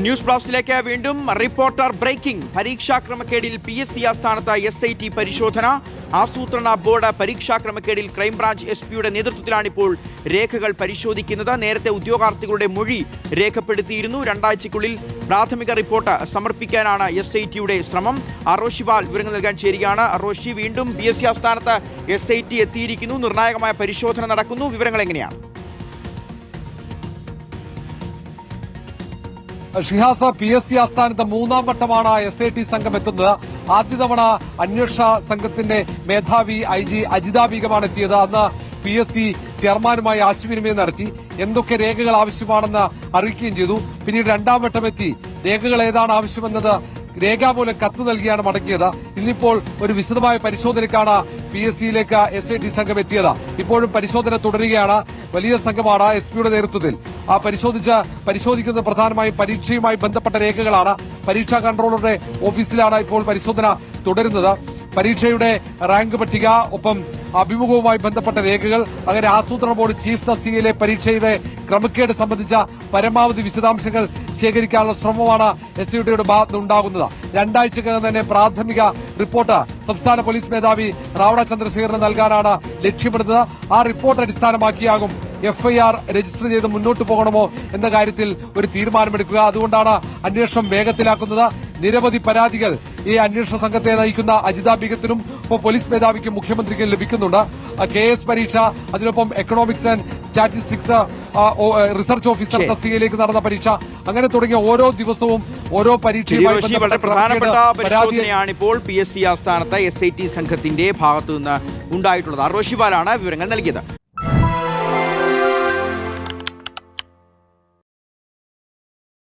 News ബ്ലാസ്റ്റിലേക്ക് വീണ്ടും reporter breaking. പരീക്ഷാ ക്രമക്കേടിൽ PSC ആസ്ഥാനത്ത് SIT പരിശോധന. ആസൂത്രണ ബോർഡ് പരീക്ഷാ ക്രമക്കേടിൽ ക്രൈംബ്രാഞ്ച് SP-യുടെ നേതൃത്വത്തിലാണിപ്പോൾ രേഖകൾ പരിശോധിക്കുന്നത്. നേരത്തെ ഉദ്യോഗാർത്ഥികളുടെ മൊഴി രേഖപ്പെടുത്തിയിരുന്നു. 2 ആഴ്ചയ്ക്കുള്ളിൽ പ്രാഥമിക റിപ്പോർട്ട് സമർപ്പിക്കാനാണ് SIT-യുടെ ശ്രമം. അറോഷി ബാൽ വിവരങ്ങൾ നൽകാൻ ചേരുകയാണ്. അറോഷി, വീണ്ടും PSC ആസ്ഥാനത്ത് SIT എത്തിയിരിക്കുന്നു. നിർണായകമായ പരിശോധന നടക്കുന്നു. വിവരങ്ങൾ എങ്ങനെയാണ്? ഷിഹാസ, PSC ആസ്ഥാനത്ത് 3-ാം വട്ടമാണ് SIT സംഘം എത്തുന്നത്. ആദ്യ തവണ അന്വേഷണ സംഘത്തിന്റെ മേധാവി IG അജിത ബീഗമാണ് എത്തിയത്. അന്ന് PSC ചെയർമാനുമായി ആശയവിനിമയം നടത്തി, എന്തൊക്കെ രേഖകൾ ആവശ്യമാണെന്ന് അറിയിക്കുകയും ചെയ്തു. പിന്നീട് 2-ാം വട്ടം എത്തി രേഖകൾ ഏതാണ് ആവശ്യമെന്നത് രേഖാമൂലം കത്ത് നൽകിയാണ് മടങ്ങിയത്. ഇന്നിപ്പോൾ ഒരു വിശദമായ പരിശോധനയ്ക്കാണ് PSC-യിലേക്ക് SIT സംഘം എത്തിയത്. ഇപ്പോഴും പരിശോധന തുടരുകയാണ്. വലിയ സംഘമാണ് SP-യുടെ നേതൃത്വത്തിൽ. പരിശോധിക്കുന്നത് പ്രധാനമായും പരീക്ഷയുമായി ബന്ധപ്പെട്ട രേഖകളാണ്. പരീക്ഷാ കൺട്രോളറുടെ ഓഫീസിലാണ് ഇപ്പോൾ പരിശോധന തുടരുന്നത്. പരീക്ഷയുടെ റാങ്ക് പട്ടിക, ഒപ്പം അഭിമുഖവുമായി ബന്ധപ്പെട്ട രേഖകൾ, അങ്ങനെ ആസൂത്രണ ബോർഡ് ചീഫ് തസ്തികയിലെ പരീക്ഷയുടെ ക്രമക്കേട് സംബന്ധിച്ച പരമാവധി വിശദാംശങ്ങൾ ശേഖരിക്കാനുള്ള ശ്രമമാണ് SITയുടെ ഭാഗത്ത് ഉണ്ടാകുന്നത്. 2 ആഴ്ചക്കകം തന്നെ പ്രാഥമിക റിപ്പോർട്ട് സംസ്ഥാന പോലീസ് മേധാവി റാവണ ചന്ദ്രശേഖരന് നൽകാനാണ് ലക്ഷ്യമിടുന്നത്. ആ റിപ്പോർട്ട് അടിസ്ഥാനമാക്കിയാകും FIR രജിസ്റ്റർ ചെയ്ത് മുന്നോട്ട് പോകണമോ എന്ന കാര്യത്തിൽ ഒരു തീരുമാനമെടുക്കുക. അതുകൊണ്ടാണ് അന്വേഷണം വേഗത്തിലാക്കുന്നത്. നിരവധി പരാതികൾ ഈ അന്വേഷണ സംഘത്തെ നയിക്കുന്ന അജിത ബീഗത്തിനും പോലീസ് മേധാവിക്കും മുഖ്യമന്ത്രിക്കും ലഭിക്കുന്നുണ്ട്. KS പരീക്ഷ, അതിനൊപ്പം economics and statistics research officer തസ്തികയിലേക്ക് നടന്ന പരീക്ഷ, അങ്ങനെ തുടങ്ങിയ ഓരോ ദിവസവും ഓരോ പരീക്ഷയുമായി വളരെ പ്രധാനപ്പെട്ട പരിശോധനയാണ് ഇപ്പോൾ PSC ആസ്ഥാനത്ത് SIT സംഘത്തിന്റെ ഭാഗത്തുനിന്ന് ഉണ്ടായിട്ടുള്ളത്. അറോഷി ബാലാണ് വിവരങ്ങൾ നൽകിയത്.